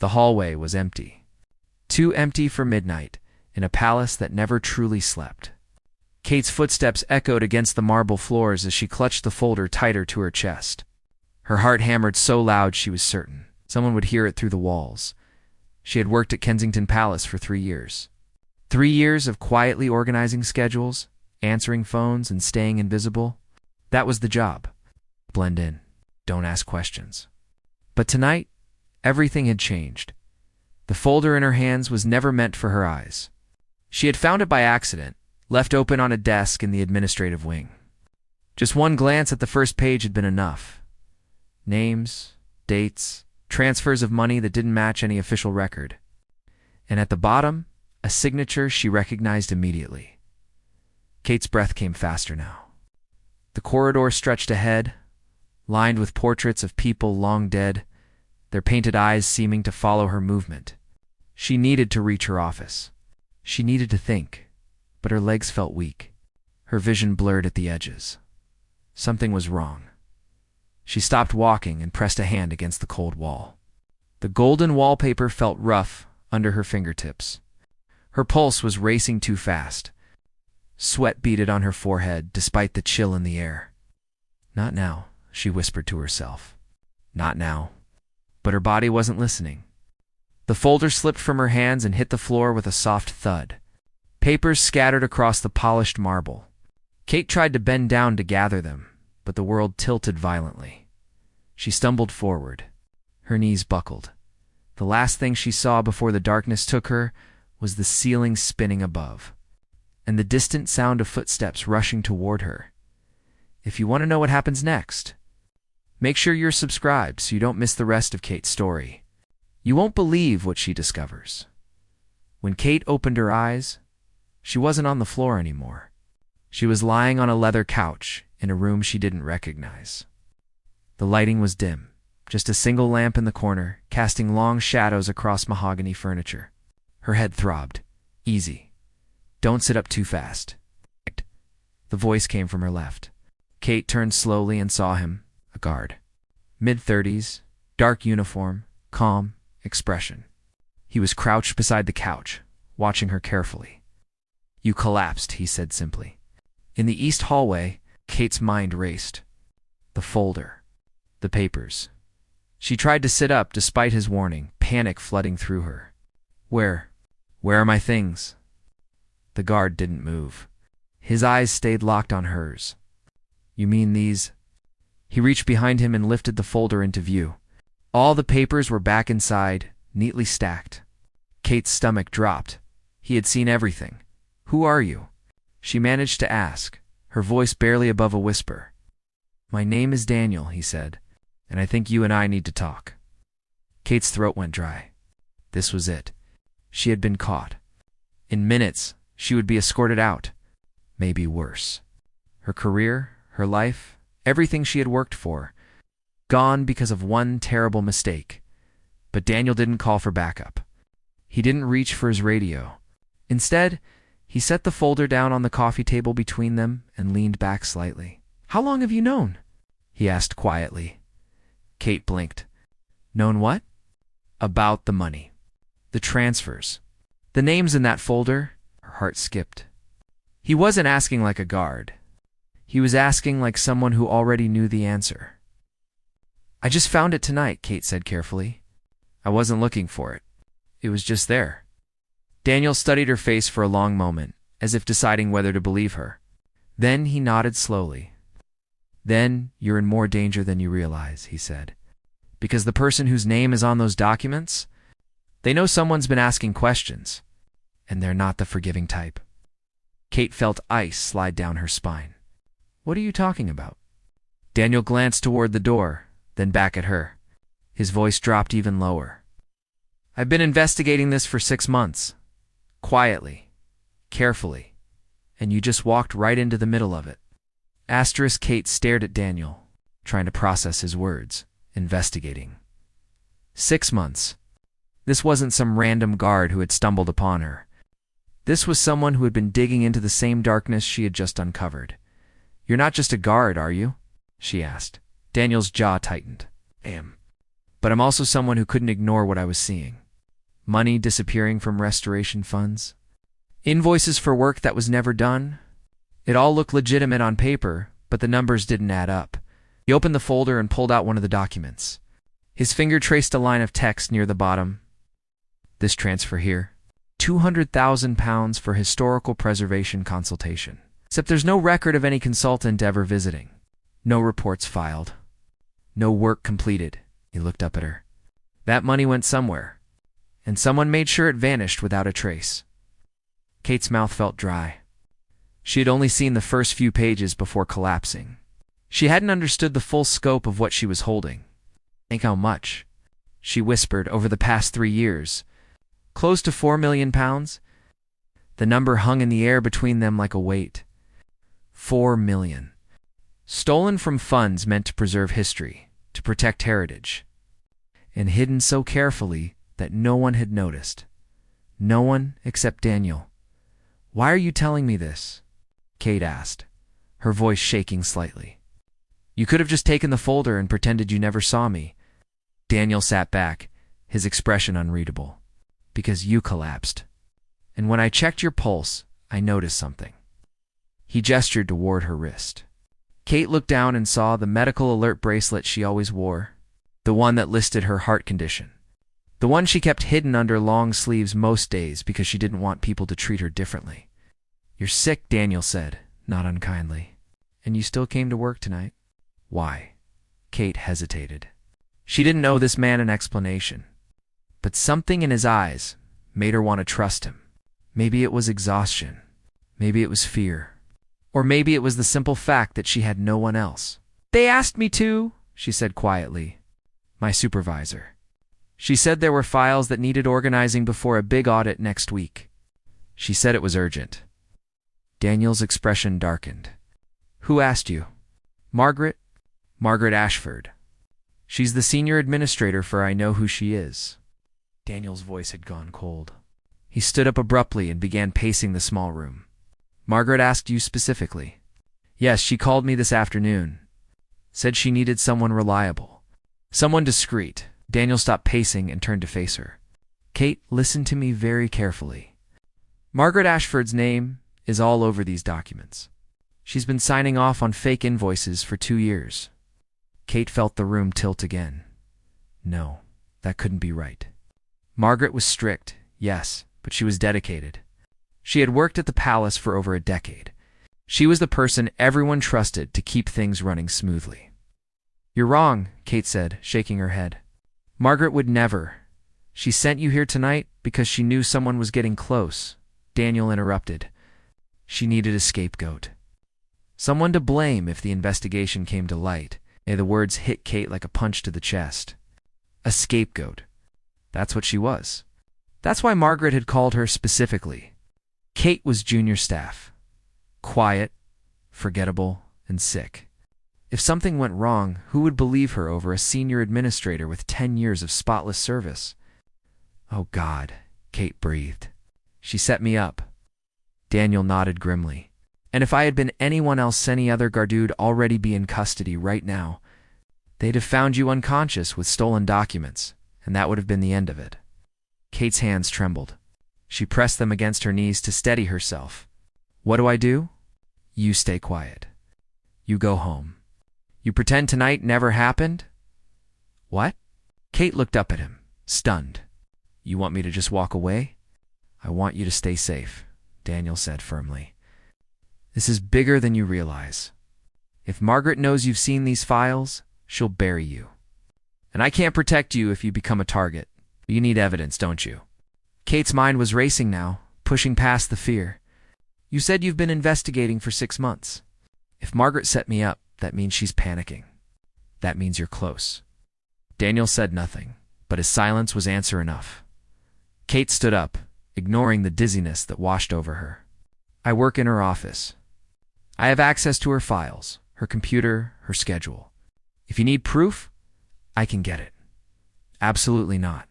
The hallway was empty. Too empty for midnight, in a palace that never truly slept. Kate's footsteps echoed against the marble floors as she clutched the folder tighter to her chest. Her heart hammered so loud she was certain someone would hear it through the walls. She had worked at Kensington Palace for 3 years. 3 years of quietly organizing schedules, answering phones, and staying invisible. That was the job. Blend in. Don't ask questions. But tonight, everything had changed. The folder in her hands was never meant for her eyes. She had found it by accident, left open on a desk in the administrative wing. Just one glance at the first page had been enough. Names, dates, transfers of money that didn't match any official record. And at the bottom, a signature she recognized immediately. Kate's breath came faster now. The corridor stretched ahead, lined with portraits of people long dead, their painted eyes seeming to follow her movement. She needed to reach her office. She needed to think, but her legs felt weak. Her vision blurred at the edges. Something was wrong. She stopped walking and pressed a hand against the cold wall. The golden wallpaper felt rough under her fingertips. Her pulse was racing too fast. Sweat beaded on her forehead despite the chill in the air. Not now, she whispered to herself. Not now. But her body wasn't listening. The folder slipped from her hands and hit the floor with a soft thud. Papers scattered across the polished marble. Kate tried to bend down to gather them, but the world tilted violently. She stumbled forward. Her knees buckled. The last thing she saw before the darkness took her was the ceiling spinning above, and the distant sound of footsteps rushing toward her. If you want to know what happens next, make sure you're subscribed so you don't miss the rest of Kate's story. You won't believe what she discovers. When Kate opened her eyes, she wasn't on the floor anymore. She was lying on a leather couch in a room she didn't recognize. The lighting was dim, just a single lamp in the corner, casting long shadows across mahogany furniture. Her head throbbed. Easy. Don't sit up too fast. The voice came from her left. Kate turned slowly and saw him, a guard. Mid-30s, dark uniform, calm expression. He was crouched beside the couch, watching her carefully. You collapsed, he said simply. In the east hallway, Kate's mind raced. The folder. The papers. She tried to sit up despite his warning, panic flooding through her. Where are my things? The guard didn't move. His eyes stayed locked on hers. You mean these? He reached behind him and lifted the folder into view. All the papers were back inside, neatly stacked. Kate's stomach dropped. He had seen everything. Who are you? She managed to ask, her voice barely above a whisper. My name is Daniel, he said, and I think you and I need to talk. Kate's throat went dry. This was it. She had been caught. In minutes, she would be escorted out. Maybe worse. Her career, her life, everything she had worked for, gone because of one terrible mistake. But Daniel didn't call for backup. He didn't reach for his radio. Instead, he set the folder down on the coffee table between them and leaned back slightly. How long have you known? He asked quietly. Kate blinked. Known what? About the money. The transfers. The names in that folder. Her heart skipped. He wasn't asking like a guard. He was asking like someone who already knew the answer. I just found it tonight, Kate said carefully. I wasn't looking for it. It was just there. Daniel studied her face for a long moment, as if deciding whether to believe her. Then he nodded slowly. Then you're in more danger than you realize, he said. Because the person whose name is on those documents, they know someone's been asking questions, and they're not the forgiving type. Kate felt ice slide down her spine. What are you talking about? Daniel glanced toward the door, then back at her. His voice dropped even lower. I've been investigating this for 6 months. Quietly, carefully, and you just walked right into the middle of it. Kate stared at Daniel, trying to process his words. Investigating. 6 months. This wasn't some random guard who had stumbled upon her. This was someone who had been digging into the same darkness she had just uncovered. You're not just a guard, are you? She asked. Daniel's jaw tightened. Am. But I'm also someone who couldn't ignore what I was seeing. Money disappearing from restoration funds. Invoices for work that was never done. It all looked legitimate on paper, but the numbers didn't add up. He opened the folder and pulled out one of the documents. His finger traced a line of text near the bottom. This transfer here. £200,000 for historical preservation consultation. Except there's no record of any consultant ever visiting. No reports filed. No work completed. He looked up at her. That money went somewhere, and someone made sure it vanished without a trace. Kate's mouth felt dry. She had only seen the first few pages before collapsing. She hadn't understood the full scope of what she was holding. Think how much, she whispered, over the past 3 years. Close to £4 million? The number hung in the air between them like a weight. 4 million. Stolen from funds meant to preserve history, to protect heritage, and hidden so carefully that no one had noticed. No one except Daniel. Why are you telling me this? Kate asked, her voice shaking slightly. You could have just taken the folder and pretended you never saw me. Daniel sat back, his expression unreadable. Because you collapsed. And when I checked your pulse, I noticed something. He gestured toward her wrist. Kate looked down and saw the medical alert bracelet she always wore, the one that listed her heart condition, the one she kept hidden under long sleeves most days because she didn't want people to treat her differently. You're sick, Daniel said, not unkindly. And you still came to work tonight? Why? Kate hesitated. She didn't owe this man an explanation, but something in his eyes made her want to trust him. Maybe it was exhaustion. Maybe it was fear. Or maybe it was the simple fact that she had no one else. They asked me to, she said quietly. My supervisor. She said there were files that needed organizing before a big audit next week. She said it was urgent. Daniel's expression darkened. Who asked you? Margaret? Margaret Ashford. She's the senior administrator for I Know Who She Is. Daniel's voice had gone cold. He stood up abruptly and began pacing the small room. Margaret asked you specifically? Yes, she called me this afternoon. Said she needed someone reliable. Someone discreet. Daniel stopped pacing and turned to face her. Kate, listen to me very carefully. Margaret Ashford's name is all over these documents. She's been signing off on fake invoices for 2 years. Kate felt the room tilt again. No, that couldn't be right. Margaret was strict, yes, but she was dedicated. She had worked at the palace for over a decade. She was the person everyone trusted to keep things running smoothly. You're wrong, Kate said, shaking her head. Margaret would never. She sent you here tonight because she knew someone was getting close. Daniel interrupted. She needed a scapegoat. Someone to blame if the investigation came to light. And the words hit Kate like a punch to the chest. A scapegoat. That's what she was. That's why Margaret had called her specifically. Kate was junior staff. Quiet, forgettable, and sick. If something went wrong, who would believe her over a senior administrator with 10 years of spotless service? Oh God, Kate breathed. She set me up. Daniel nodded grimly. And if I had been anyone else, any other Gardude already be in custody right now. They'd have found you unconscious with stolen documents, and that would have been the end of it. Kate's hands trembled. She pressed them against her knees to steady herself. What do I do? You stay quiet. You go home. You pretend tonight never happened? What? Kate looked up at him, stunned. You want me to just walk away? I want you to stay safe, Daniel said firmly. This is bigger than you realize. If Margaret knows you've seen these files, she'll bury you. And I can't protect you if you become a target. You need evidence, don't you? Kate's mind was racing now, pushing past the fear. You said you've been investigating for 6 months. If Margaret set me up, that means she's panicking. That means you're close. Daniel said nothing, but his silence was answer enough. Kate stood up, ignoring the dizziness that washed over her. I work in her office. I have access to her files, her computer, her schedule. If you need proof, I can get it. Absolutely not.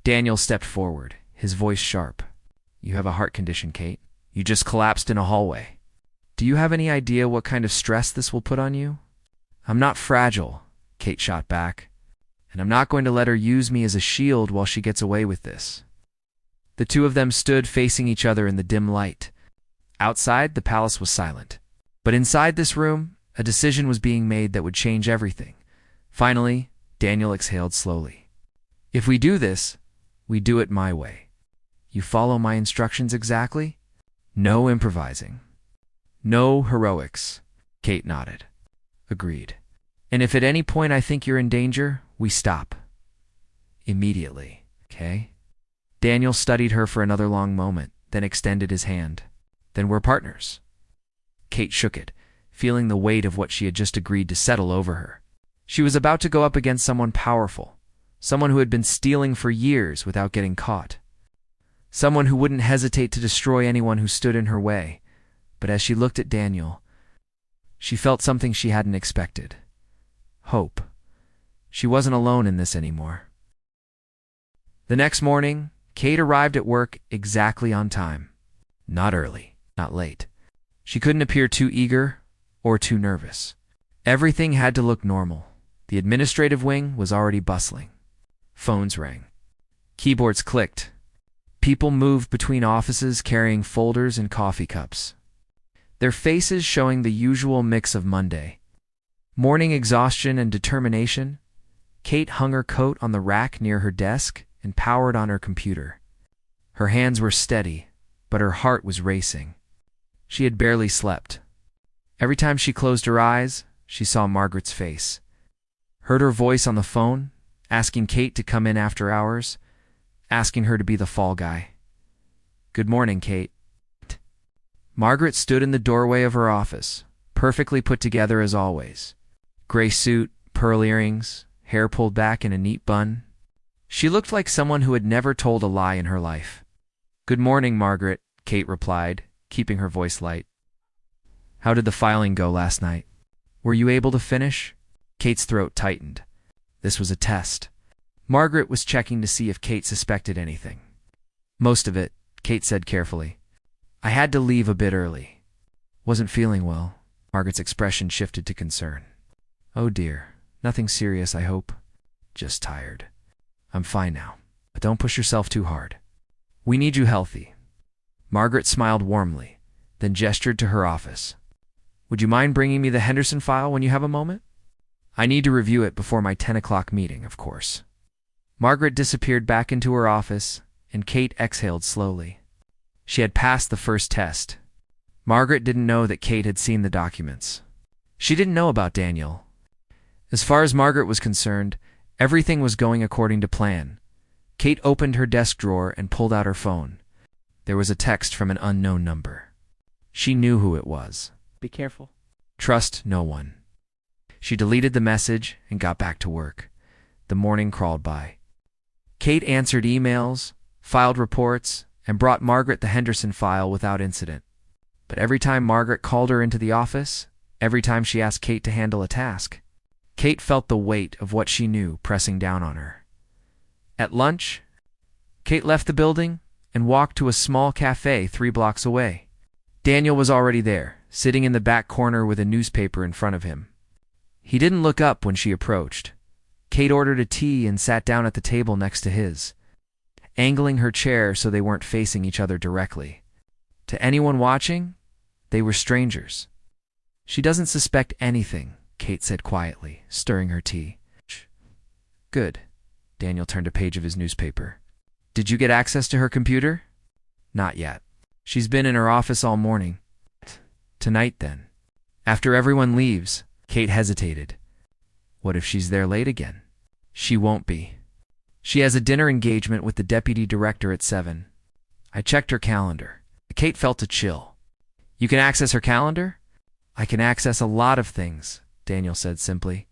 Daniel stepped forward, his voice sharp. You have a heart condition, Kate. You just collapsed in a hallway. Do you have any idea what kind of stress this will put on you? I'm not fragile, Kate shot back. and I'm not going to let her use me as a shield while she gets away with this. The two of them stood facing each other in the dim light. Outside, the palace was silent. But inside this room, a decision was being made that would change everything. Finally, Daniel exhaled slowly. If we do this, we do it my way. You follow my instructions exactly? No improvising. No heroics. Kate nodded. Agreed. And if at any point I think you're in danger, we stop. Immediately, okay? Daniel studied her for another long moment, then extended his hand. Then we're partners. Kate shook it, feeling the weight of what she had just agreed to settle over her. She was about to go up against someone powerful, someone who had been stealing for years without getting caught. Someone who wouldn't hesitate to destroy anyone who stood in her way. But as she looked at Daniel, she felt something she hadn't expected. Hope. She wasn't alone in this anymore. The next morning, Kate arrived at work exactly on time. Not early, not late. She couldn't appear too eager or too nervous. Everything had to look normal. The administrative wing was already bustling. Phones rang. Keyboards clicked. People moved between offices carrying folders and coffee cups, their faces showing the usual mix of Monday. Morning exhaustion and determination. Kate hung her coat on the rack near her desk and powered on her computer. Her hands were steady, but her heart was racing. She had barely slept. Every time she closed her eyes, she saw Margaret's face. Heard her voice on the phone, asking Kate to come in after hours, asking her to be the fall guy. Good morning, Kate. Margaret stood in the doorway of her office, perfectly put together as always. Gray suit, pearl earrings, hair pulled back in a neat bun. She looked like someone who had never told a lie in her life. Good morning, Margaret, Kate replied, keeping her voice light. How did the filing go last night? Were you able to finish? Kate's throat tightened. This was a test. Margaret was checking to see if Kate suspected anything. Most of it, Kate said carefully. I had to leave a bit early. Wasn't feeling well. Margaret's expression shifted to concern. Oh dear, nothing serious, I hope. Just tired. I'm fine now, but don't push yourself too hard. We need you healthy. Margaret smiled warmly, then gestured to her office. Would you mind bringing me the Henderson file when you have a moment? I need to review it before my 10 o'clock meeting, of course. Margaret disappeared back into her office, and Kate exhaled slowly. She had passed the first test. Margaret didn't know that Kate had seen the documents. She didn't know about Daniel. As far as Margaret was concerned, everything was going according to plan. Kate opened her desk drawer and pulled out her phone. There was a text from an unknown number. She knew who it was. Be careful. Trust no one. She deleted the message and got back to work. The morning crawled by. Kate answered emails, filed reports, and brought Margaret the Henderson file without incident. But every time Margaret called her into the office, every time she asked Kate to handle a task, Kate felt the weight of what she knew pressing down on her. At lunch, Kate left the building and walked to a small cafe 3 blocks away. Daniel was already there, sitting in the back corner with a newspaper in front of him. He didn't look up when she approached. Kate ordered a tea and sat down at the table next to his, angling her chair so they weren't facing each other directly. To anyone watching, they were strangers. She doesn't suspect anything, Kate said quietly, stirring her tea. Good. Daniel turned a page of his newspaper. Did you get access to her computer? Not yet. She's been in her office all morning. Tonight, then. After everyone leaves, Kate hesitated. What if she's there late again? She won't be. She has a dinner engagement with the deputy director at 7. I checked her calendar. Kate felt a chill. You can access her calendar? I can access a lot of things, Daniel said simply.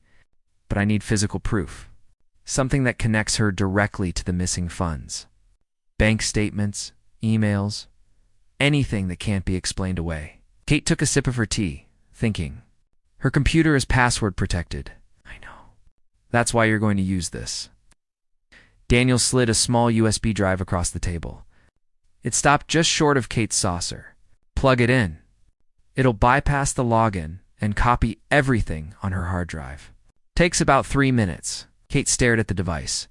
But I need physical proof. Something that connects her directly to the missing funds. Bank statements, emails, anything that can't be explained away. Kate took a sip of her tea, thinking. Her computer is password protected. I know. That's why you're going to use this. Daniel slid a small USB drive across the table. It stopped just short of Kate's saucer. Plug it in. It'll bypass the login and copy everything on her hard drive. Takes about 3 minutes. Kate stared at the device.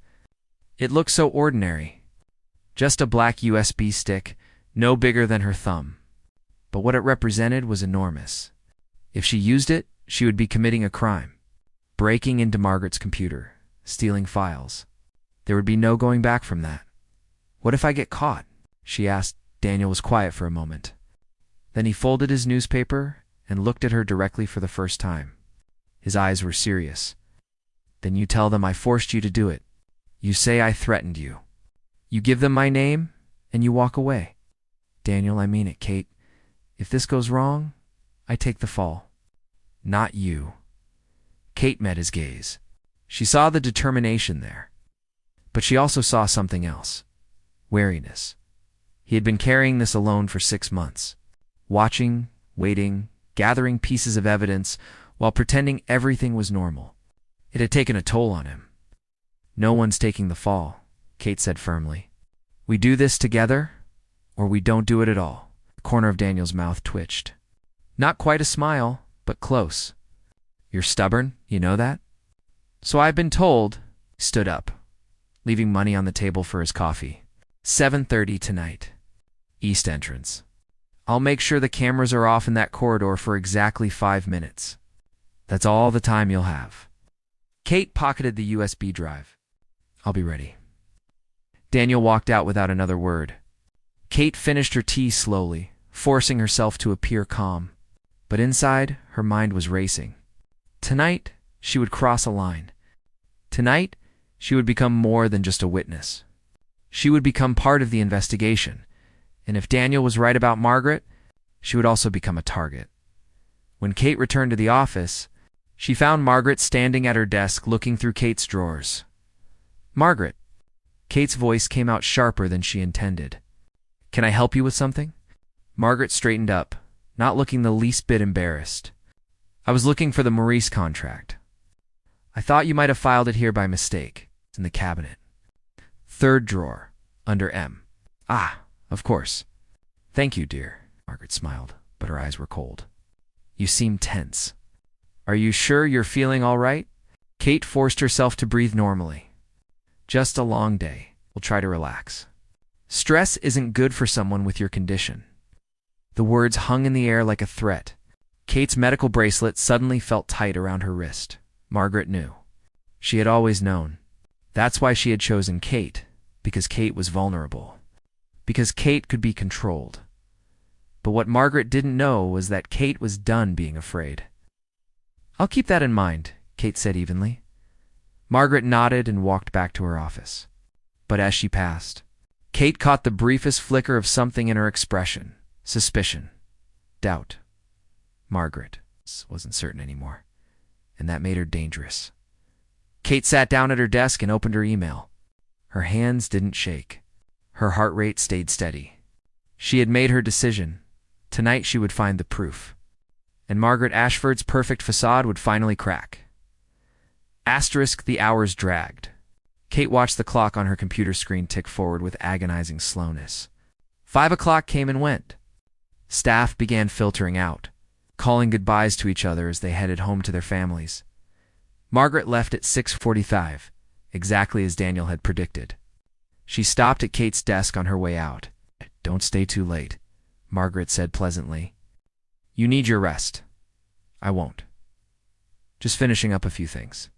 It looked so ordinary. Just a black USB stick, no bigger than her thumb. But what it represented was enormous. If she used it, she would be committing a crime. Breaking into Margaret's computer, stealing files. There would be no going back from that. "What if I get caught?" she asked. Daniel was quiet for a moment. Then he folded his newspaper and looked at her directly for the first time. His eyes were serious. "Then you tell them I forced you to do it. You say I threatened you. You give them my name, and you walk away." "Daniel, I mean it, Kate. If this goes wrong, I take the fall. Not you." Kate met his gaze. She saw the determination there. But she also saw something else. Wariness. He had been carrying this alone for 6 months. Watching, waiting, gathering pieces of evidence, while pretending everything was normal. It had taken a toll on him. "No one's taking the fall," Kate said firmly. "We do this together, or we don't do it at all." The corner of Daniel's mouth twitched. Not quite a smile, but close. "You're stubborn, you know that?" "So I've been told." He stood up, leaving money on the table for his coffee. 7:30 tonight. East entrance. I'll make sure the cameras are off in that corridor for exactly 5 minutes. That's all the time you'll have. Kate pocketed the USB drive. "I'll be ready." Daniel walked out without another word. Kate finished her tea slowly, forcing herself to appear calm. But inside, her mind was racing. Tonight, she would cross a line. Tonight, she would become more than just a witness. She would become part of the investigation. And if Daniel was right about Margaret, she would also become a target. When Kate returned to the office, she found Margaret standing at her desk looking through Kate's drawers. "Margaret." Kate's voice came out sharper than she intended. "Can I help you with something?" Margaret straightened up, not looking the least bit embarrassed. "I was looking for the Maurice contract. I thought you might have filed it here by mistake. It's in the cabinet. 3rd drawer, under M. "Ah, of course." "Thank you, dear." Margaret smiled, but her eyes were cold. "You seem tense. Are you sure you're feeling all right?" Kate forced herself to breathe normally. "Just a long day. We'll try to relax. Stress isn't good for someone with your condition." The words hung in the air like a threat. Kate's medical bracelet suddenly felt tight around her wrist. Margaret knew. She had always known. That's why she had chosen Kate, because Kate was vulnerable. Because Kate could be controlled. But what Margaret didn't know was that Kate was done being afraid. "I'll keep that in mind," Kate said evenly. Margaret nodded and walked back to her office. But as she passed, Kate caught the briefest flicker of something in her expression. Suspicion. Doubt. Margaret wasn't certain anymore, and that made her dangerous. Kate sat down at her desk and opened her email. Her hands didn't shake. Her heart rate stayed steady. She had made her decision. Tonight she would find the proof. And Margaret Ashford's perfect facade would finally crack. Asterisk, the hours dragged. Kate watched the clock on her computer screen tick forward with agonizing slowness. 5 o'clock came and went. Staff began filtering out, calling goodbyes to each other as they headed home to their families. Margaret left at 6:45, exactly as Daniel had predicted. She stopped at Kate's desk on her way out. "Don't stay too late," Margaret said pleasantly. "You need your rest." "I won't. Just finishing up a few things."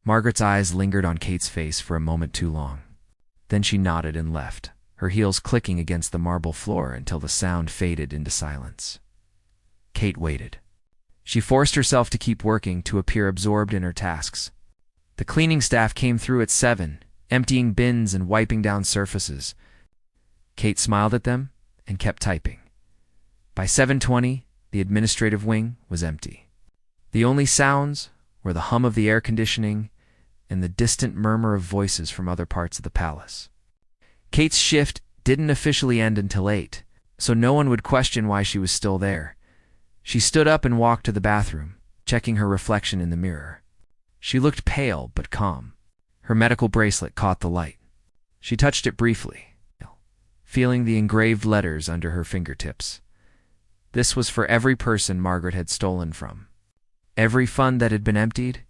Margaret's eyes lingered on Kate's face for a moment too long. Then she nodded and left, her heels clicking against the marble floor until the sound faded into silence. Kate waited. She forced herself to keep working, to appear absorbed in her tasks. The cleaning staff came through at 7, emptying bins and wiping down surfaces. Kate smiled at them and kept typing. By 7:20, the administrative wing was empty. The only sounds were the hum of the air conditioning and the distant murmur of voices from other parts of the palace. Kate's shift didn't officially end until 8, so no one would question why she was still there. She stood up and walked to the bathroom, checking her reflection in the mirror. She looked pale but calm. Her medical bracelet caught the light. She touched it briefly, feeling the engraved letters under her fingertips. This was for every person Margaret had stolen from. Every fund that had been emptied.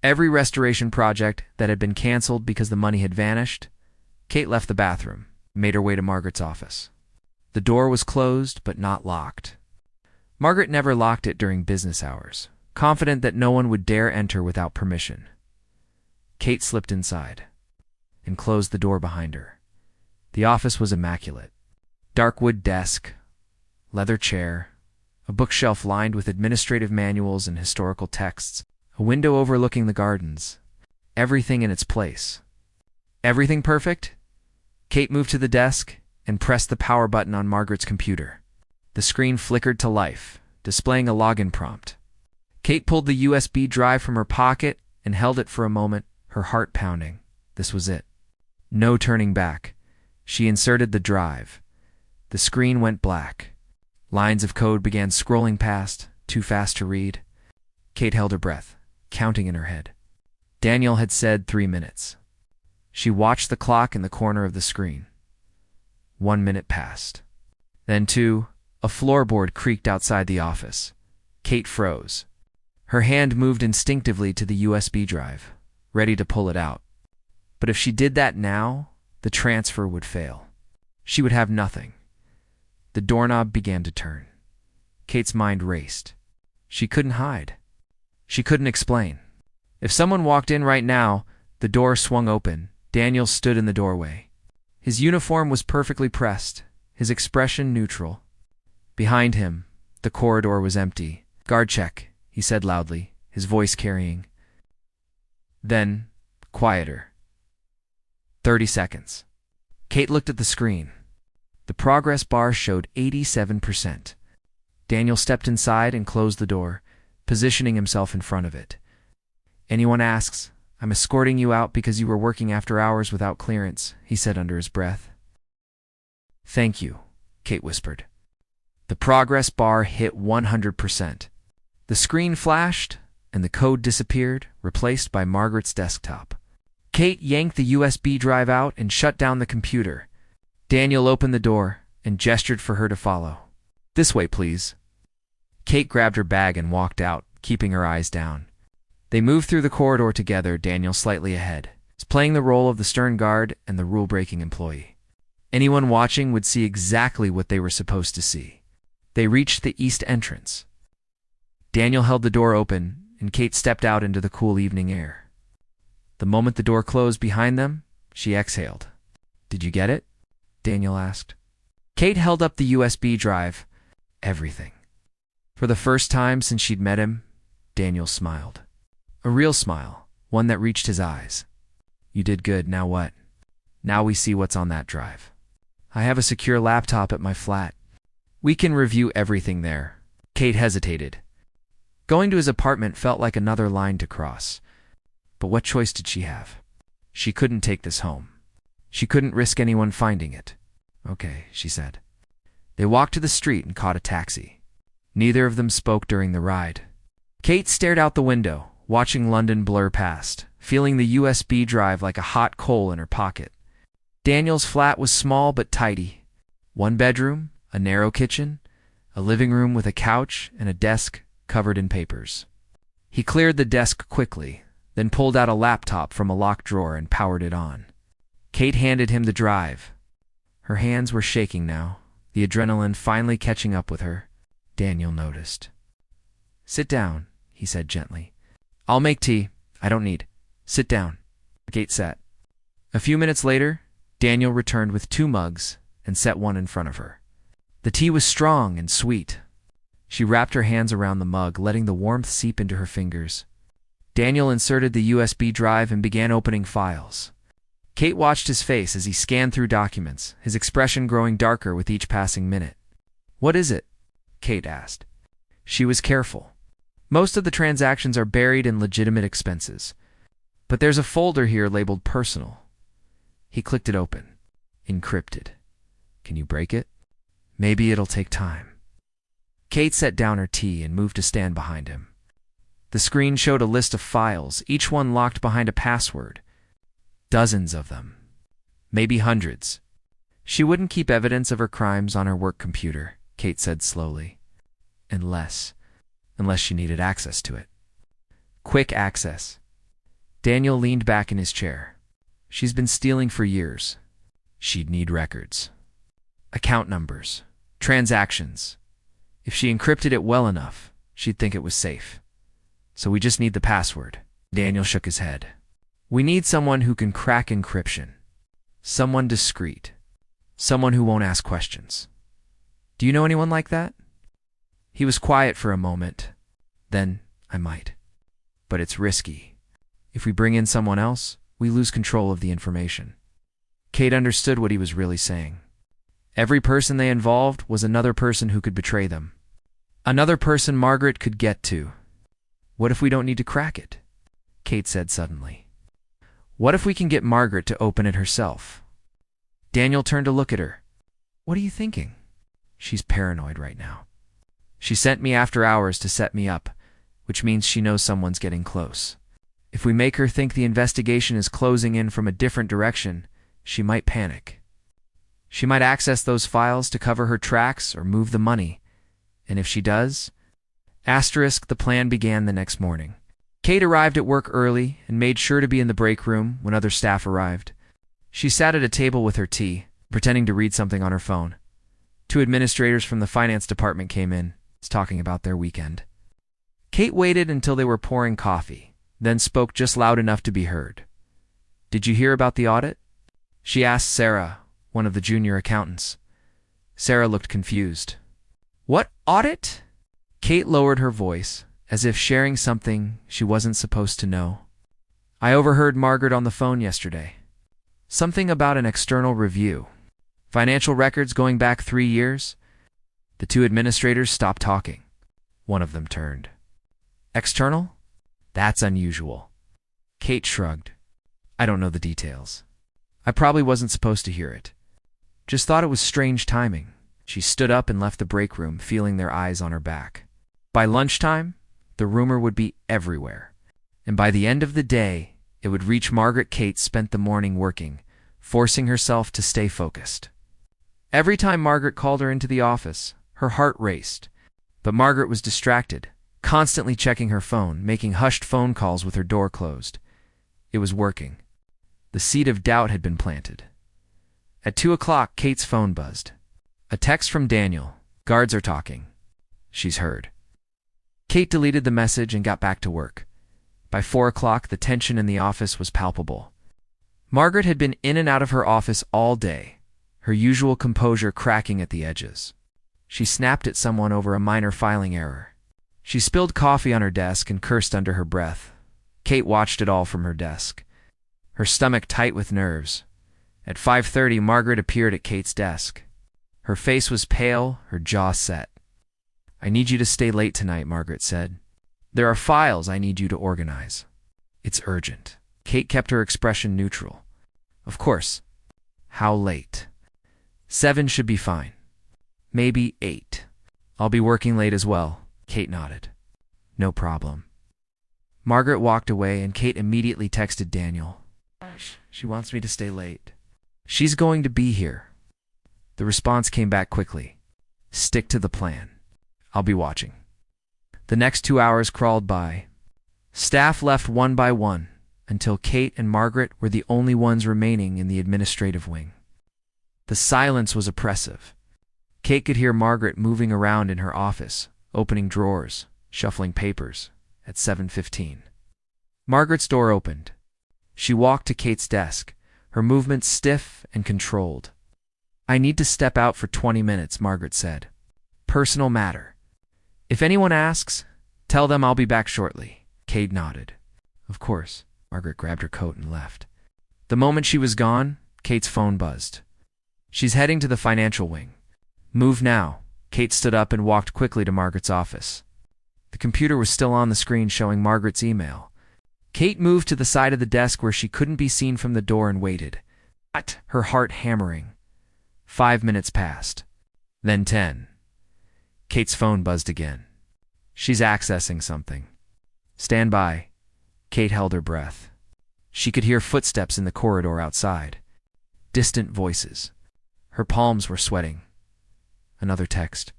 Every restoration project that had been canceled because the money had vanished. Kate left the bathroom, made her way to Margaret's office. The door was closed, but not locked. Margaret never locked it during business hours, confident that no one would dare enter without permission. Kate slipped inside and closed the door behind her. The office was immaculate. Dark wood desk, leather chair, a bookshelf lined with administrative manuals and historical texts, a window overlooking the gardens. Everything in its place. Everything perfect? Kate moved to the desk and pressed the power button on Margaret's computer. The screen flickered to life, displaying a login prompt. Kate pulled the USB drive from her pocket and held it for a moment, her heart pounding. This was it. No turning back. She inserted the drive. The screen went black. Lines of code began scrolling past, too fast to read. Kate held her breath, counting in her head. Daniel had said 3 minutes. She watched the clock in the corner of the screen. 1 minute passed. Then 2. A floorboard creaked outside the office. Kate froze. Her hand moved instinctively to the USB drive, ready to pull it out. But if she did that now, the transfer would fail. She would have nothing. The doorknob began to turn. Kate's mind raced. She couldn't hide. She couldn't explain. If someone walked in right now, the door swung open. Daniel stood in the doorway. His uniform was perfectly pressed, his expression neutral. Behind him, the corridor was empty. "Guard check," he said loudly, his voice carrying. Then, quieter. 30 seconds. Kate looked at the screen. The progress bar showed 87%. Daniel stepped inside and closed the door, positioning himself in front of it. "Anyone asks, I'm escorting you out because you were working after hours without clearance," he said under his breath. "Thank you," Kate whispered. The progress bar hit 100%. The screen flashed, and the code disappeared, replaced by Margaret's desktop. Kate yanked the USB drive out and shut down the computer. Daniel opened the door and gestured for her to follow. "This way, please." Kate grabbed her bag and walked out, keeping her eyes down. They moved through the corridor together, Daniel slightly ahead, playing the role of the stern guard and the rule-breaking employee. Anyone watching would see exactly what they were supposed to see. They reached the east entrance. Daniel held the door open, and Kate stepped out into the cool evening air. The moment the door closed behind them, she exhaled. "Did you get it?" Daniel asked. Kate held up the USB drive. Everything. For the first time since she'd met him, Daniel smiled. A real smile, one that reached his eyes. "You did good, now what?" "Now we see what's on that drive. I have a secure laptop at my flat. We can review everything there." Kate hesitated. Going to his apartment felt like another line to cross. But what choice did she have? She couldn't take this home. She couldn't risk anyone finding it. "Okay," she said. They walked to the street and caught a taxi. Neither of them spoke during the ride. Kate stared out the window, watching London blur past, feeling the USB drive like a hot coal in her pocket. Daniel's flat was small but tidy. 1 bedroom, a narrow kitchen, a living room with a couch and a desk covered in papers. He cleared the desk quickly, then pulled out a laptop from a locked drawer and powered it on. Kate handed him the drive. Her hands were shaking now, the adrenaline finally catching up with her. Daniel noticed. "Sit down," he said gently. "I'll make tea. I don't need. Sit down." Kate sat. A few minutes later, Daniel returned with 2 mugs and set one in front of her. The tea was strong and sweet. She wrapped her hands around the mug, letting the warmth seep into her fingers. Daniel inserted the USB drive and began opening files. Kate watched his face as he scanned through documents, his expression growing darker with each passing minute. "What is it?" Kate asked. She was careful. Most of the transactions are buried in legitimate expenses. But there's a folder here labeled personal. He clicked it open. Encrypted. "Can you break it?" "Maybe it'll take time." Kate set down her tea and moved to stand behind him. The screen showed a list of files, each one locked behind a password. Dozens of them. Maybe hundreds. She wouldn't keep evidence of her crimes on her work computer, Kate said slowly. Unless she needed access to it. Quick access. Daniel leaned back in his chair. She's been stealing for years. She'd need records. Account numbers. Transactions. If she encrypted it well enough, she'd think it was safe. So we just need the password. Daniel shook his head. We need someone who can crack encryption. Someone discreet. Someone who won't ask questions. Do you know anyone like that? He was quiet for a moment. Then, I might. But it's risky. If we bring in someone else, we lose control of the information. Kate understood what he was really saying. Every person they involved was another person who could betray them. Another person Margaret could get to. What if we don't need to crack it? Kate said suddenly. What if we can get Margaret to open it herself? Daniel turned to look at her. What are you thinking? She's paranoid right now. She sent me after hours to set me up, which means she knows someone's getting close. If we make her think the investigation is closing in from a different direction, she might panic. She might access those files to cover her tracks or move the money. And if she does... The plan began the next morning. Kate arrived at work early and made sure to be in the break room when other staff arrived. She sat at a table with her tea, pretending to read something on her phone. 2 administrators from the finance department came in, talking about their weekend. Kate waited until they were pouring coffee, then spoke just loud enough to be heard. Did you hear about the audit? She asked Sarah, one of the junior accountants. Sarah looked confused. What audit? Kate lowered her voice, as if sharing something she wasn't supposed to know. I overheard Margaret on the phone yesterday. Something about an external review. Financial records going back 3 years. The 2 administrators stopped talking. One of them turned. External? That's unusual. Kate shrugged. I don't know the details. I probably wasn't supposed to hear it. Just thought it was strange timing. She stood up and left the break room, feeling their eyes on her back. By lunchtime, the rumor would be everywhere. And by the end of the day, it would reach Margaret. Kate spent the morning working, forcing herself to stay focused. Every time Margaret called her into the office, her heart raced. But Margaret was distracted, constantly checking her phone, making hushed phone calls with her door closed. It was working. The seed of doubt had been planted. At 2 o'clock, Kate's phone buzzed. A text from Daniel. Guards are talking. She's heard. Kate deleted the message and got back to work. By 4 o'clock, the tension in the office was palpable. Margaret had been in and out of her office all day, her usual composure cracking at the edges. She snapped at someone over a minor filing error. She spilled coffee on her desk and cursed under her breath. Kate watched it all from her desk, her stomach tight with nerves. At 5:30, Margaret appeared at Kate's desk. Her face was pale, her jaw set. I need you to stay late tonight, Margaret said. There are files I need you to organize. It's urgent. Kate kept her expression neutral. Of course. How late? 7 should be fine. Maybe 8. I'll be working late as well. Kate nodded. No problem. Margaret walked away and Kate immediately texted Daniel. She wants me to stay late. She's going to be here. The response came back quickly. Stick to the plan. I'll be watching. The next 2 hours crawled by. Staff left one by one until Kate and Margaret were the only ones remaining in the administrative wing. The silence was oppressive. Kate could hear Margaret moving around in her office, opening drawers, shuffling papers, at 7:15. Margaret's door opened. She walked to Kate's desk, her movements stiff and controlled. I need to step out for 20 minutes, Margaret said. Personal matter. If anyone asks, tell them I'll be back shortly. Kate nodded. Of course. Margaret grabbed her coat and left. The moment she was gone, Kate's phone buzzed. She's heading to the financial wing. Move now. Kate stood up and walked quickly to Margaret's office. The computer was still on the screen showing Margaret's email. Kate moved to the side of the desk where she couldn't be seen from the door and waited, her heart hammering. 5 minutes passed. Then 10. Kate's phone buzzed again. She's accessing something. Stand by. Kate held her breath. She could hear footsteps in the corridor outside. Distant voices. Her palms were sweating. Another text.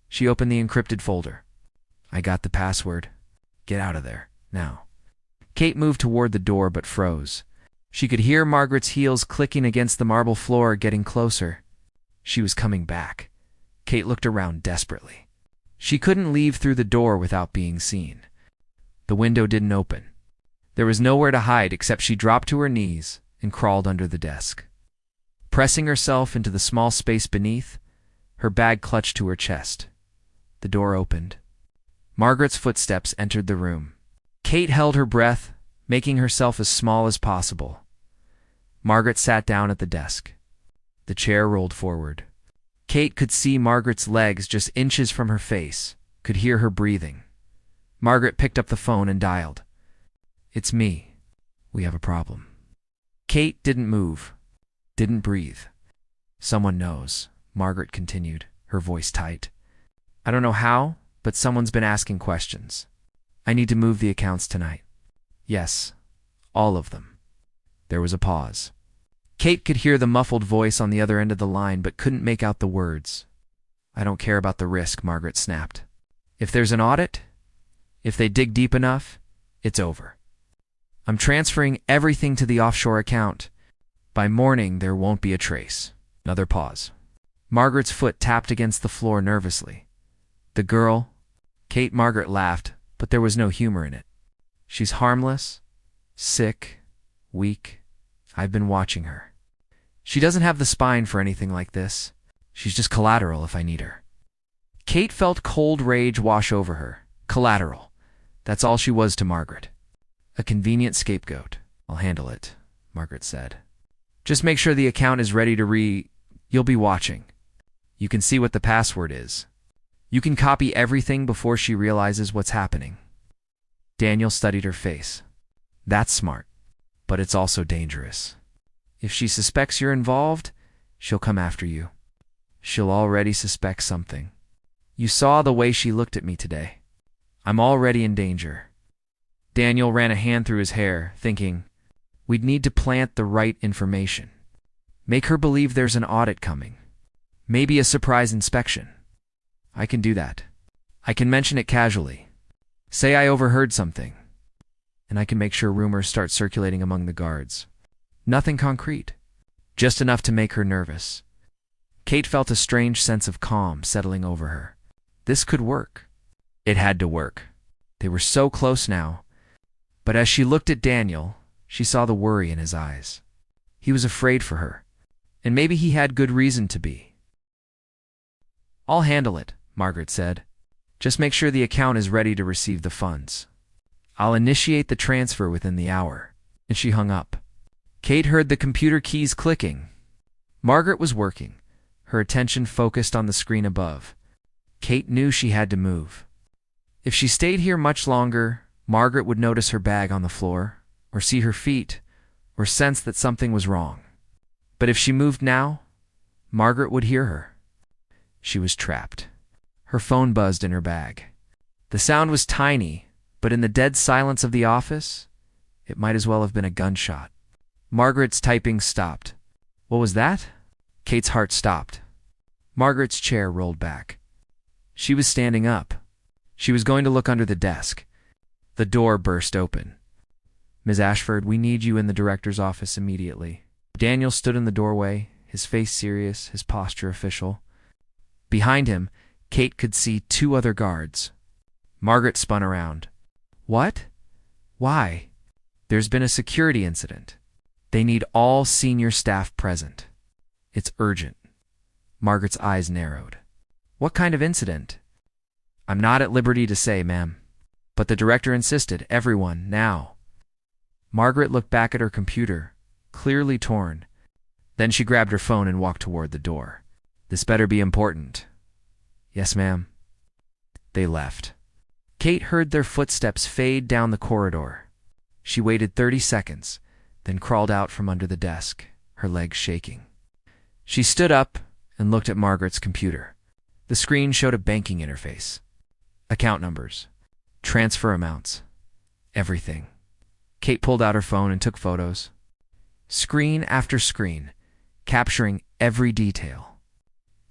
She opened the encrypted folder. I got the password. Get out of there, now. Kate moved toward the door but froze. She could hear Margaret's heels clicking against the marble floor, getting closer. She was coming back. Kate looked around desperately. She couldn't leave through the door without being seen. The window didn't open. There was nowhere to hide except she dropped to her knees and crawled under the desk. Pressing herself into the small space beneath, her bag clutched to her chest. The door opened. Margaret's footsteps entered the room. Kate held her breath, making herself as small as possible. Margaret sat down at the desk. The chair rolled forward. Kate could see Margaret's legs just inches from her face, could hear her breathing. Margaret picked up the phone and dialed. "It's me. We have a problem." Kate didn't move, didn't breathe. "Someone knows," Margaret continued, her voice tight. "I don't know how, but someone's been asking questions. I need to move the accounts tonight." "Yes, all of them." There was a pause. Kate could hear the muffled voice on the other end of the line but couldn't make out the words. "I don't care about the risk," Margaret snapped. "If there's an audit, if they dig deep enough, it's over. I'm transferring everything to the offshore account. By morning, there won't be a trace." Another pause. Margaret's foot tapped against the floor nervously. "The girl?" Margaret laughed, but there was no humor in it. "She's harmless, sick, weak. I've been watching her. She doesn't have the spine for anything like this. She's just collateral if I need her." Kate felt cold rage wash over her. Collateral. That's all she was to Margaret. A convenient scapegoat. "I'll handle it," Margaret said. "Just make sure the account is ready to You'll be watching. You can see what the password is. You can copy everything before she realizes what's happening." Daniel studied her face. "That's smart, but it's also dangerous. If she suspects you're involved, she'll come after you. She'll already suspect something. You saw the way she looked at me today. I'm already in danger." Daniel ran a hand through his hair, thinking, "We'd need to plant the right information. Make her believe there's an audit coming. Maybe a surprise inspection. I can do that. I can mention it casually. Say I overheard something. And I can make sure rumors start circulating among the guards. Nothing concrete. Just enough to make her nervous." Kate felt a strange sense of calm settling over her. This could work. It had to work. They were so close now. But as she looked at Daniel, she saw the worry in his eyes. He was afraid for her. And maybe he had good reason to be. "I'll handle it," Margaret said. "Just make sure the account is ready to receive the funds. I'll initiate the transfer within the hour." And she hung up. Kate heard the computer keys clicking. Margaret was working, her attention focused on the screen above. Kate knew she had to move. If she stayed here much longer, Margaret would notice her bag on the floor, or see her feet, or sense that something was wrong. But if she moved now, Margaret would hear her. She was trapped. Her phone buzzed in her bag. The sound was tiny, but in the dead silence of the office, it might as well have been a gunshot. Margaret's typing stopped. What was that? Kate's heart stopped. Margaret's chair rolled back. She was standing up. She was going to look under the desk. The door burst open. "Ms. Ashford, we need you in the director's office immediately." Daniel stood in the doorway, his face serious, his posture official. Behind him, Kate could see 2 other guards. Margaret spun around. "What? Why?" "There's been a security incident. They need all senior staff present. It's urgent." Margaret's eyes narrowed. "What kind of incident?" "I'm not at liberty to say, ma'am. But the director insisted, everyone, now." Margaret looked back at her computer, clearly torn. Then she grabbed her phone and walked toward the door. "This better be important." "Yes, ma'am." They left. Kate heard their footsteps fade down the corridor. She waited 30 seconds, then crawled out from under the desk, her legs shaking. She stood up and looked at Margaret's computer. The screen showed a banking interface. Account numbers. Transfer amounts. Everything. Kate pulled out her phone and took photos. Screen after screen, capturing every detail.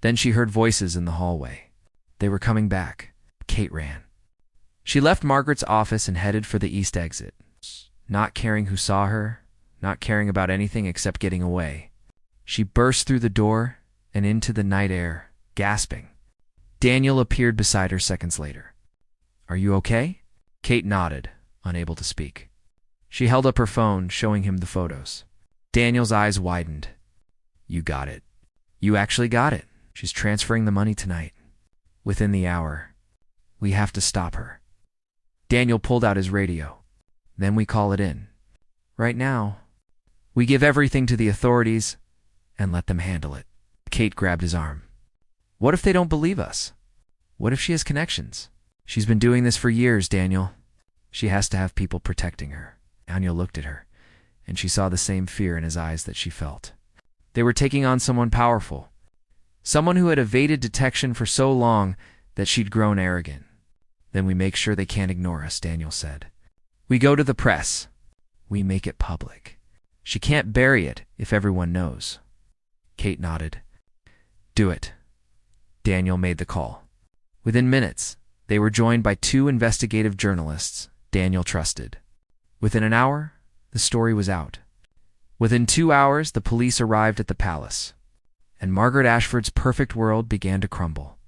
Then she heard voices in the hallway. They were coming back. Kate ran. She left Margaret's office and headed for the east exit. not caring who saw her, not caring about anything except getting away. She burst through the door and into the night air, gasping. Daniel appeared beside her seconds later. "Are you okay?" Kate nodded, unable to speak. She held up her phone, showing him the photos. Daniel's eyes widened. "You got it. You actually got it. She's transferring the money tonight. Within the hour. We have to stop her." Daniel pulled out his radio. "Then we call it in. Right now, we give everything to the authorities and let them handle it." Kate grabbed his arm. "What if they don't believe us? What if she has connections? She's been doing this for years, Daniel. She has to have people protecting her." Daniel looked at her, and she saw the same fear in his eyes that she felt. They were taking on someone powerful, someone who had evaded detection for so long that she'd grown arrogant. "Then we make sure they can't ignore us," Daniel said. "We go to the press. We make it public. She can't bury it if everyone knows." Kate nodded. "Do it." Daniel made the call. Within minutes, they were joined by 2 investigative journalists Daniel trusted. Within an hour, the story was out. Within 2 hours, the police arrived at the palace, and Margaret Ashford's perfect world began to crumble.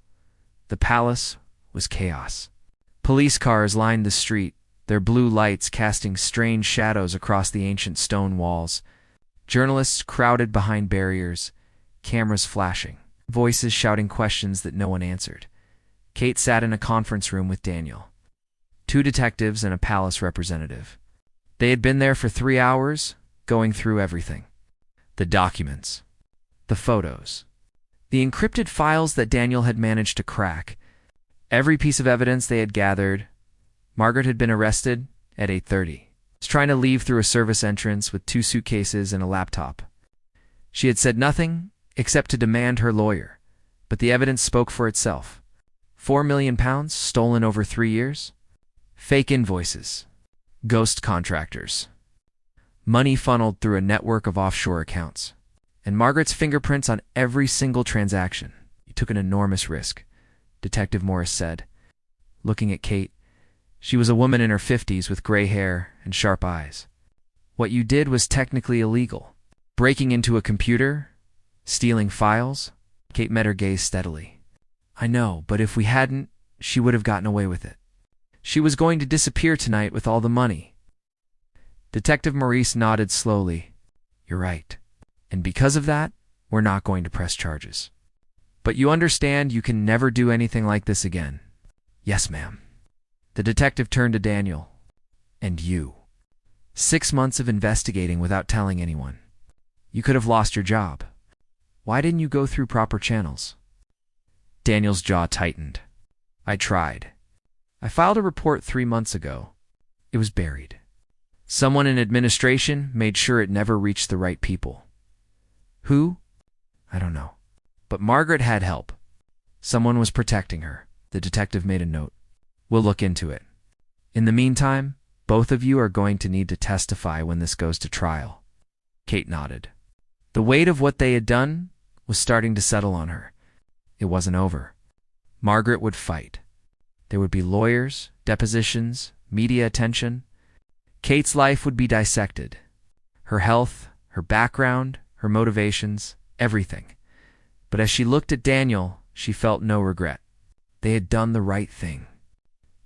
The palace was chaos. Police cars lined the street, their blue lights casting strange shadows across the ancient stone walls. Journalists crowded behind barriers, cameras flashing, voices shouting questions that no one answered. Kate sat in a conference room with Daniel, 2 detectives and a palace representative. They had been there for 3 hours, going through everything. The documents, the photos, the encrypted files that Daniel had managed to crack, every piece of evidence they had gathered. Margaret had been arrested at 8:30. She was trying to leave through a service entrance with 2 suitcases and a laptop. She had said nothing except to demand her lawyer, but the evidence spoke for itself. £4 million stolen over 3 years? Fake invoices. Ghost contractors. Money funneled through a network of offshore accounts. And Margaret's fingerprints on every single transaction. "You took an enormous risk," Detective Morris said. Looking at Kate, she was a woman in her 50s with gray hair and sharp eyes. "What you did was technically illegal. Breaking into a computer, stealing files." Kate met her gaze steadily. "I know, but if we hadn't, she would have gotten away with it. She was going to disappear tonight with all the money." Detective Maurice nodded slowly. "You're right. And because of that, we're not going to press charges. But you understand you can never do anything like this again." "Yes, ma'am." The detective turned to Daniel. "And you. 6 months of investigating without telling anyone. You could have lost your job. Why didn't you go through proper channels?" Daniel's jaw tightened. "I tried. I filed a report 3 months ago. It was buried. Someone in administration made sure it never reached the right people. Who? I don't know. But Margaret had help. Someone was protecting her." The detective made a note. "We'll look into it. In the meantime, both of you are going to need to testify when this goes to trial." Kate nodded. The weight of what they had done was starting to settle on her. It wasn't over. Margaret would fight. There would be lawyers, depositions, media attention. Kate's life would be dissected. Her health, her background, her motivations, everything. But as she looked at Daniel, she felt no regret. They had done the right thing.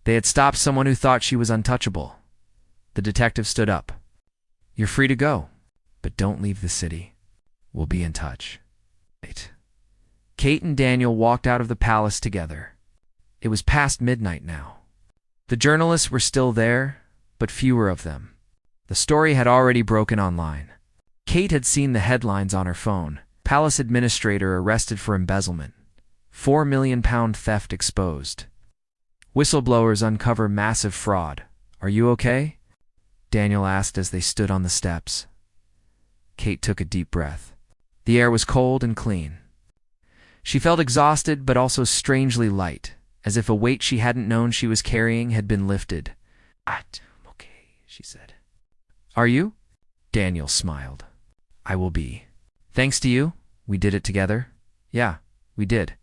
They had stopped someone who thought she was untouchable. The detective stood up. "You're free to go, but don't leave the city. We'll be in touch." Right. Kate and Daniel walked out of the palace together. It was past midnight now. The journalists were still there, but fewer of them. The story had already broken online. Kate had seen the headlines on her phone. Palace administrator arrested for embezzlement. £4 million theft exposed. Whistleblowers uncover massive fraud. "Are you okay?" Daniel asked as they stood on the steps. Kate took a deep breath. The air was cold and clean. She felt exhausted but also strangely light, as if a weight she hadn't known she was carrying had been lifted. "I'm okay," she said. "Are you?" Daniel smiled. "I will be. Thanks to you, we did it together." "Yeah, we did."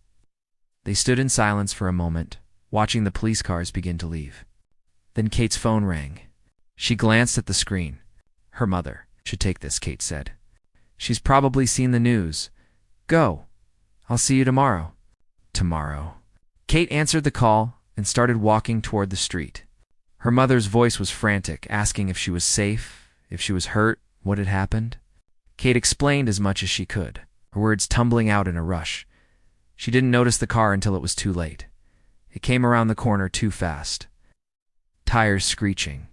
They stood in silence for a moment, watching the police cars begin to leave. Then Kate's phone rang. She glanced at the screen. Her mother should take this, Kate said. She's probably seen the news. Go. I'll see you tomorrow. Tomorrow. Kate answered the call and started walking toward the street. Her mother's voice was frantic, asking if she was safe, if she was hurt, what had happened. Kate explained as much as she could, her words tumbling out in a rush. She didn't notice the car until it was too late. It came around the corner too fast. Tires screeching.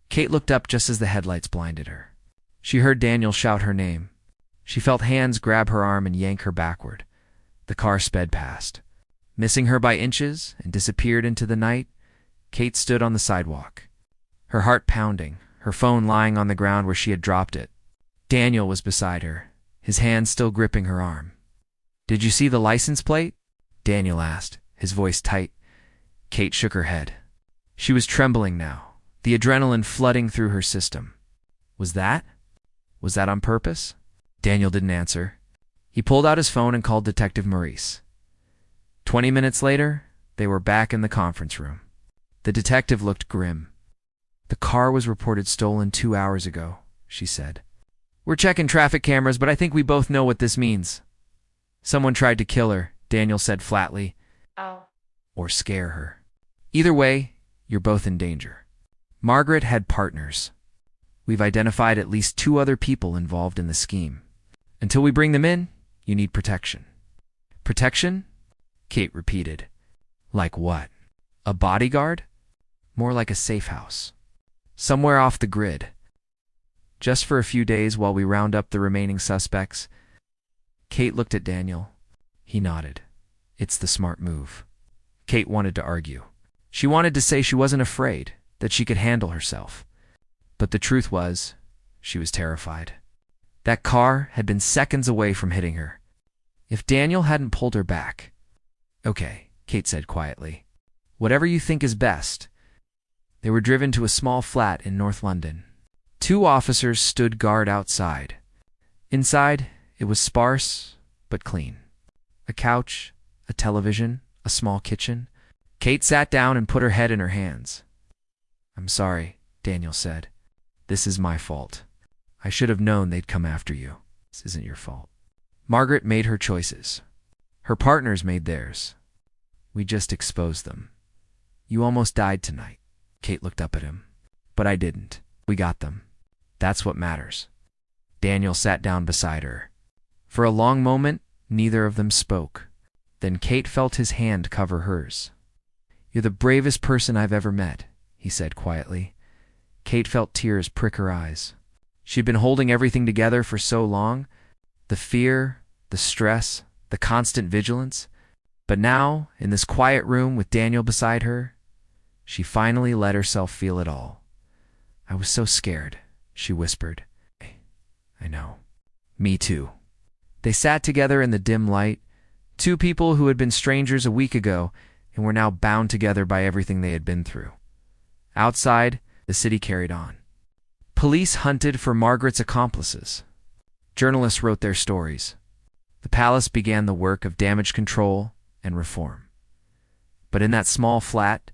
Kate looked up just as the headlights blinded her. She heard Daniel shout her name. She felt hands grab her arm and yank her backward. The car sped past. Missing her by inches and disappeared into the night, Kate stood on the sidewalk, her heart pounding, her phone lying on the ground where she had dropped it. Daniel was beside her, his hand still gripping her arm. Did you see the license plate? Daniel asked, his voice tight. Kate shook her head. She was trembling now, the adrenaline flooding through her system. Was that on purpose? Daniel didn't answer. He pulled out his phone and called Detective Maurice. 20 minutes later, they were back in the conference room. The detective looked grim. The car was reported stolen 2 hours ago, she said. We're checking traffic cameras, but I think we both know what this means. Someone tried to kill her, Daniel said flatly. Oh. Or scare her. Either way, you're both in danger. Margaret had partners. We've identified at least 2 other people involved in the scheme. Until we bring them in, you need protection. Protection? Kate repeated. Like what? A bodyguard? More like a safe house. Somewhere off the grid. Just for a few days while we round up the remaining suspects. Kate looked at Daniel. He nodded. It's the smart move. Kate wanted to argue. She wanted to say she wasn't afraid, that she could handle herself. But the truth was, she was terrified. That car had been seconds away from hitting her. If Daniel hadn't pulled her back. Okay, Kate said quietly. Whatever you think is best. They were driven to a small flat in North London. 2 officers stood guard outside. Inside, it was sparse but clean. A couch, a television, a small kitchen. Kate sat down and put her head in her hands. I'm sorry, Daniel said. This is my fault. I should have known they'd come after you. This isn't your fault. Margaret made her choices. Her partners made theirs. We just exposed them. You almost died tonight. Kate looked up at him. But I didn't. We got them. That's what matters. Daniel sat down beside her. For a long moment, neither of them spoke. Then Kate felt his hand cover hers. You're the bravest person I've ever met, he said quietly. Kate felt tears prick her eyes. She'd been holding everything together for so long. The fear, the stress, the constant vigilance. But now, in this quiet room with Daniel beside her, she finally let herself feel it all. I was so scared, she whispered. I know. Me too. They sat together in the dim light, 2 people who had been strangers a week ago and were now bound together by everything they had been through. Outside, the city carried on. Police hunted for Margaret's accomplices. Journalists wrote their stories. The palace began the work of damage control and reform. But in that small flat,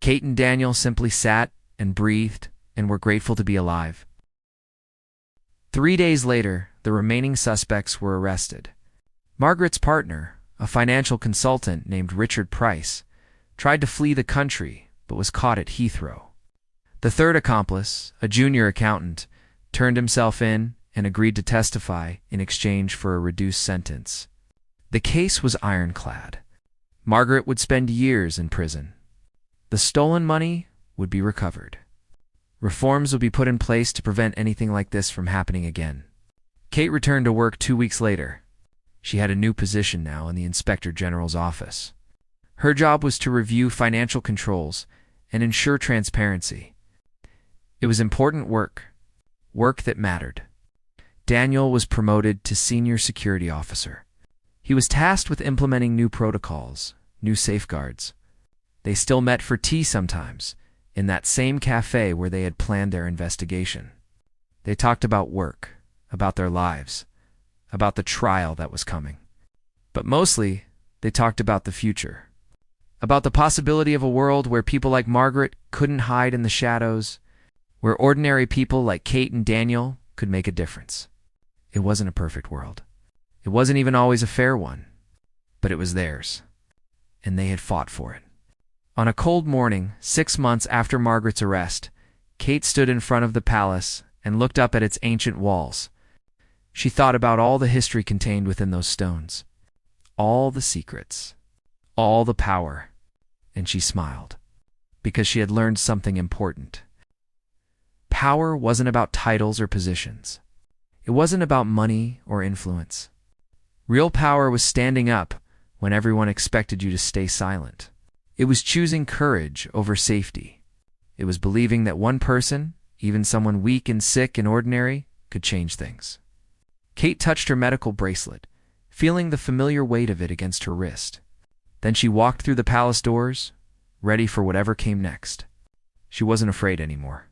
Kate and Daniel simply sat and breathed and were grateful to be alive. 3 days later, the remaining suspects were arrested. Margaret's partner, a financial consultant named Richard Price, tried to flee the country but was caught at Heathrow. The third accomplice, a junior accountant, turned himself in and agreed to testify in exchange for a reduced sentence. The case was ironclad. Margaret would spend years in prison. The stolen money would be recovered. Reforms would be put in place to prevent anything like this from happening again. Kate returned to work 2 weeks later. She had a new position now in the Inspector General's office. Her job was to review financial controls and ensure transparency. It was important work that mattered. Daniel was promoted to Senior Security Officer. He was tasked with implementing new protocols, new safeguards. They still met for tea sometimes, in that same cafe where they had planned their investigation. They talked about work, about their lives, about the trial that was coming. But mostly, they talked about the future. About the possibility of a world where people like Margaret couldn't hide in the shadows, where ordinary people like Kate and Daniel could make a difference. It wasn't a perfect world. It wasn't even always a fair one, but it was theirs, and they had fought for it. On a cold morning, 6 months after Margaret's arrest, Kate stood in front of the palace and looked up at its ancient walls. She thought about all the history contained within those stones, all the secrets, all the power, and she smiled, because she had learned something important. Power wasn't about titles or positions. It wasn't about money or influence. Real power was standing up when everyone expected you to stay silent. It was choosing courage over safety. It was believing that one person, even someone weak and sick and ordinary, could change things. Kate touched her medical bracelet, feeling the familiar weight of it against her wrist. Then she walked through the palace doors, ready for whatever came next. She wasn't afraid anymore.